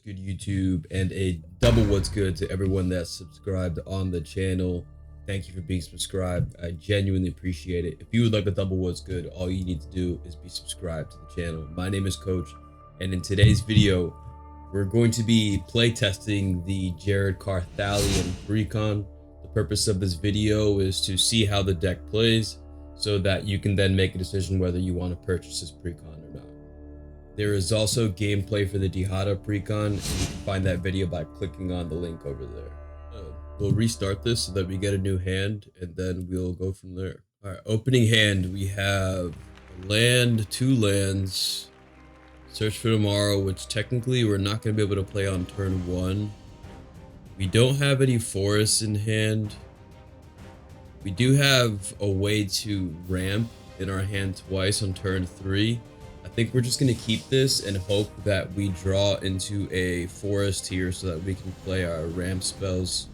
good, YouTube, and a double what's good to everyone that's subscribed on the channel. Thank you for being subscribed. I genuinely appreciate it. If you would like a double what's good, all you need to do is be subscribed to the channel. My name is Coach, and in today's video, we're going to be playtesting the Carthalion Precon. The purpose of this video is to see how the deck plays so that you can then make a decision whether you want to purchase this Precon or not. There is also gameplay for the Precon, and you can find that video by clicking on the link over there. We'll restart this so that we get a new hand, and then we'll go from there. All right, opening hand, we have a land, 2 lands, Search for Tomorrow, which technically we're not going to be able to play on turn 1. We don't have any forests in hand. We do have a way to ramp in our hand twice on turn 3. I think we're just going to keep this and hope that we draw into a forest here so that we can play our ramp spells.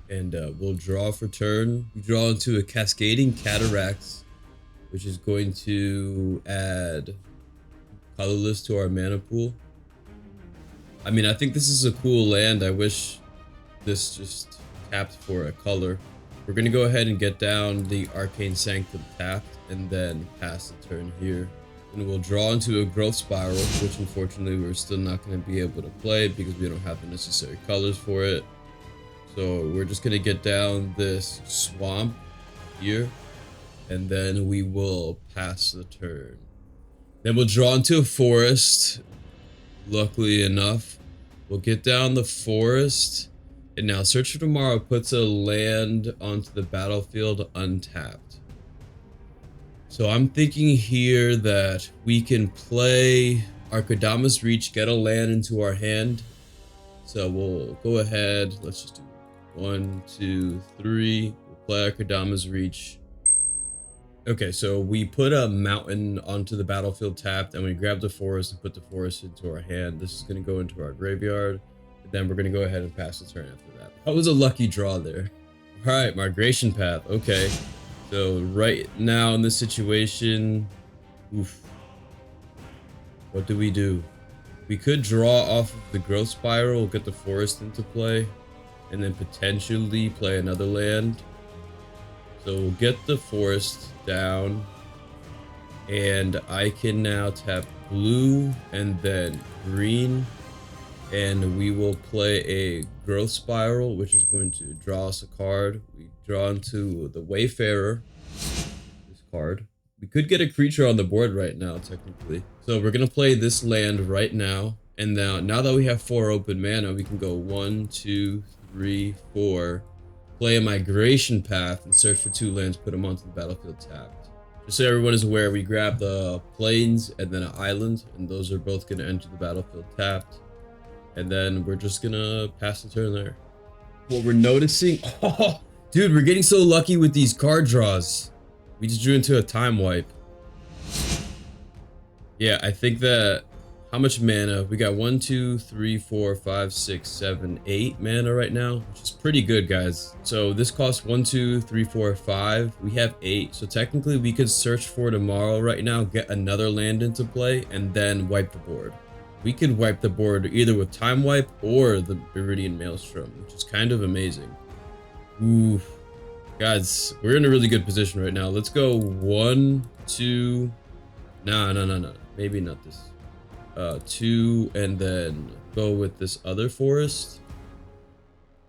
And we'll draw for turn. We draw into a Cascading Cataracts, which is going to add colorless to our mana pool. I mean, I think this is a cool land. I wish this just tapped for a color. We're going to go ahead and get down the Arcane Sanctum tapped and then pass the turn here. And we'll draw into a Growth Spiral, which unfortunately we're still not going to be able to play because we don't have the necessary colors for it. So we're just going to get down this Swamp here, and then we will pass the turn. Then we'll draw into a Forest. Luckily enough, we'll get down the Forest, and now Search for Tomorrow puts a land onto the battlefield untapped. So I'm thinking here that we can play our Kodama's Reach, get a land into our hand. So we'll go ahead, let's just do 1, 2, 3. We'll play our Kodama's Reach. Okay, so we put a mountain onto the battlefield tapped, and we grab the forest and put the forest into our hand. This is going to go into our graveyard, and then we're going to go ahead and pass the turn after that. That was a lucky draw there. All right, Migration Path. Okay, so right now in this situation, what do? We could draw off of the Growth Spiral, get the forest into play, and then potentially play another land. So we'll get the forest down, and I can now tap blue and then green, and we will play a Growth Spiral, which is going to draw us a card. We draw into the Wayfarer, this card. We could get a creature on the board right now, technically. So we're going to play this land right now, and now that we have 4 open mana, we can go 1, 2, 3, 4, play a Migration Path and search for 2 lands, put them onto the battlefield tapped. Just so everyone is aware, we grab the plains and then an island, and those are both going to enter the battlefield tapped. And then we're just going to pass the turn there. What we're noticing, oh, dude, we're getting so lucky with these card draws. We just drew into a Time Wipe. Yeah, I think that, how much mana? We got 1, 2, 3, 4, 5, 6, 7, 8 mana right now, which is pretty good, guys. So this costs 1, 2, 3, 4, 5. We have 8. So technically we could Search for Tomorrow right now, get another land into play, and then wipe the board. We could wipe the board either with Time Wipe or the Viridian Maelstrom, which is kind of amazing. Ooh, guys, we're in a really good position right now. Let's go 1, 2. No. Maybe not this. 2, and then go with this other forest,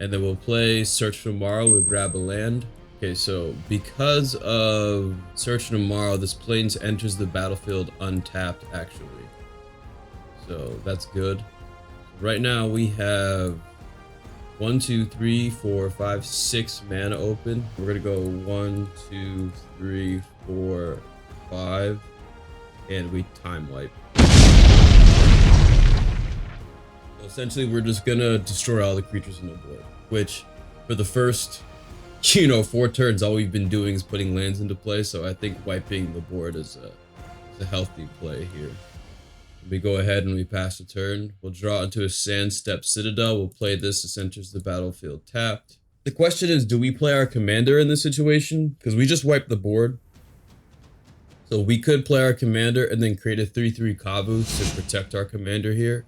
and then we'll play Search for Tomorrow. We'll grab a land. Okay, so because of Search for Tomorrow, this plains enters the battlefield untapped, actually, so that's good. Right now we have 1, 2, 3, 4, 5, 6 mana open. We're gonna go 1, 2, 3, 4, 5, and we Time Wipe. Essentially, we're just gonna destroy all the creatures on the board, which for the first, 4 turns, all we've been doing is putting lands into play. So I think wiping the board is a healthy play here. We go ahead and we pass the turn. We'll draw into a Sandstep Citadel. We'll play this. This enters the battlefield tapped. The question is, do we play our commander in this situation? Because we just wiped the board. So we could play our commander and then create a 3/3 Kavu to protect our commander here.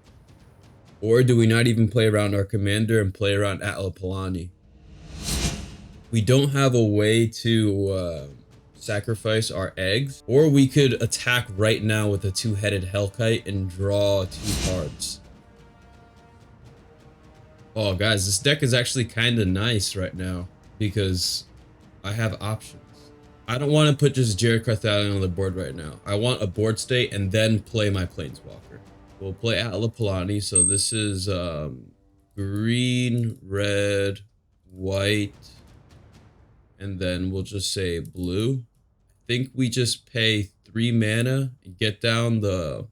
Or do we not even play around our commander and play around Atla Palani? We don't have a way to sacrifice our eggs, or we could attack right now with a two-headed Hellkite and draw 2 cards. Oh, guys, this deck is actually kind of nice right now because I have options. I don't want to put just Jared Carthalion on the board right now. I want a board state and then play my Planeswalker. We'll play Atla Palani. So this is green, red, white, and then we'll just say blue. I think we just pay 3 mana and get down the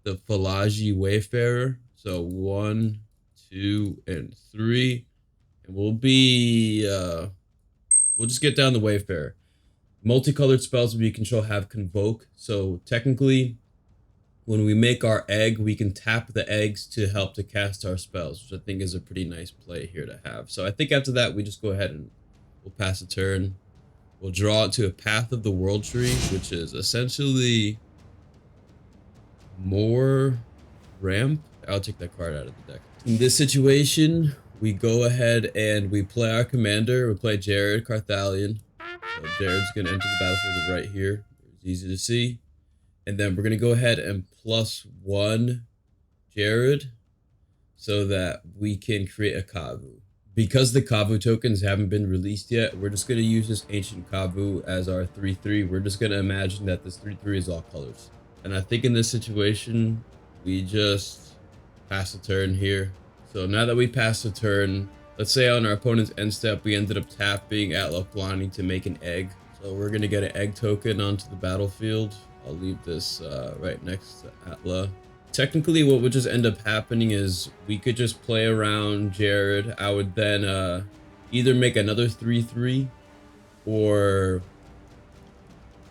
Falaji Wayfarer. So 1, 2, and 3, and we'll just get down the Wayfarer. Multicolored spells we control have Convoke, so technically when we make our egg, we can tap the eggs to help to cast our spells, which I think is a pretty nice play here to have. So I think after that, we just go ahead and we'll pass a turn. We'll draw it to a Path of the World Tree, which is essentially more ramp. I'll take that card out of the deck. In this situation, we go ahead and we play our commander. We play Jared Carthalion. So Jared's going to enter the battlefield right here. It's easy to see. And then we're going to go ahead and +1 Jared so that we can create a Kavu. Because the Kavu tokens haven't been released yet, we're just going to use this Ancient Kavu as our 3/3. We're just going to imagine that this 3/3 is all colors. And I think in this situation, we just pass a turn here. So now that we pass the turn, let's say on our opponent's end step, we ended up tapping Atla Palani to make an egg. So we're going to get an egg token onto the battlefield. I'll leave this right next to Atla. Technically, what would just end up happening is we could just play around Jared. I would then either make another 3/3, or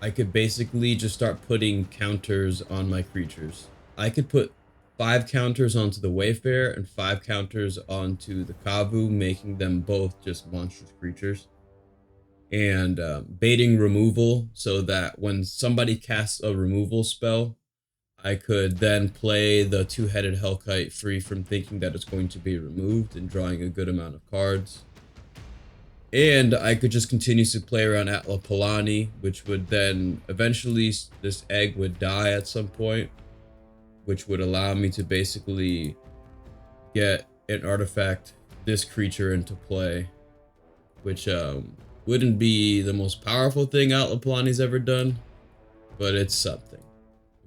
I could basically just start putting counters on my creatures. I could put 5 counters onto the Wayfarer and 5 counters onto the Kavu, making them both just monstrous creatures. And baiting removal so that when somebody casts a removal spell, I could then play the 2-headed Hellkite free from thinking that it's going to be removed and drawing a good amount of cards. And I could just continuously play around Atla Palani, which would then eventually this egg would die at some point, which would allow me to basically get an artifact, this creature, into play, which wouldn't be the most powerful thing Atla Palani's ever done, but it's something.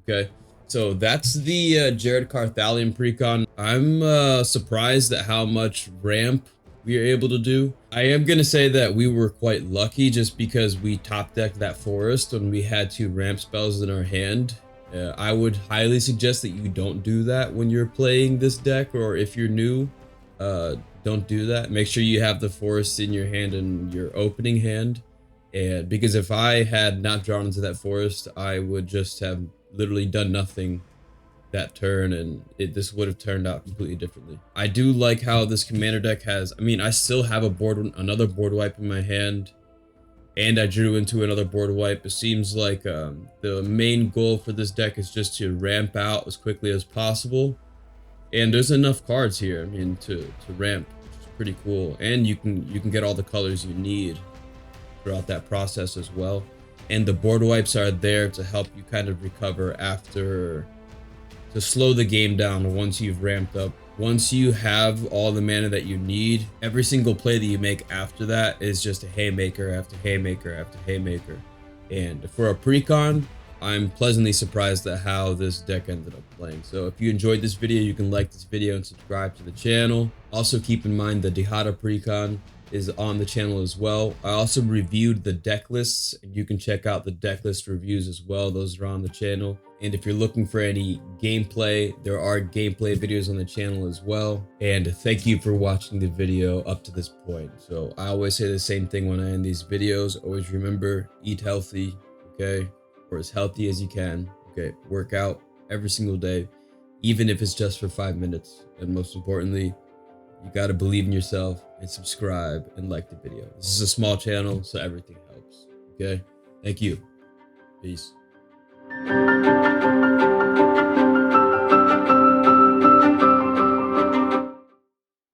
Okay, so that's the Jared Carthalion Precon. I'm surprised at how much ramp we are able to do. I am gonna say that we were quite lucky just because we top decked that forest when we had 2 ramp spells in our hand. I would highly suggest that you don't do that when you're playing this deck, or if you're new, don't do that. Make sure you have the forest in your hand and your opening hand, and because if I had not drawn into that forest, I would just have literally done nothing that turn, and this would have turned out completely differently. I do like how this commander deck has, I mean, I still have another board wipe in my hand, and I drew into another board wipe. It seems like the main goal for this deck is just to ramp out as quickly as possible. And there's enough cards here, I mean, to ramp, which is pretty cool. And you can get all the colors you need throughout that process as well. And the board wipes are there to help you kind of recover after, to slow the game down once you've ramped up. Once you have all the mana that you need, every single play that you make after that is just a haymaker after haymaker after haymaker. And for a precon, I'm pleasantly surprised at how this deck ended up playing. So if you enjoyed this video, you can like this video and subscribe to the channel. Also keep in mind the Dihada Precon is on the channel as well. I also reviewed the deck lists, and you can check out the deck list reviews as well. Those are on the channel. And if you're looking for any gameplay, there are gameplay videos on the channel as well. And thank you for watching the video up to this point. So I always say the same thing when I end these videos. Always remember, eat healthy, okay? Or as healthy as you can, okay? Work out every single day, even if it's just for 5 minutes. And most importantly, you gotta believe in yourself and subscribe and like the video. This is a small channel, so everything helps, okay? Thank you. Peace.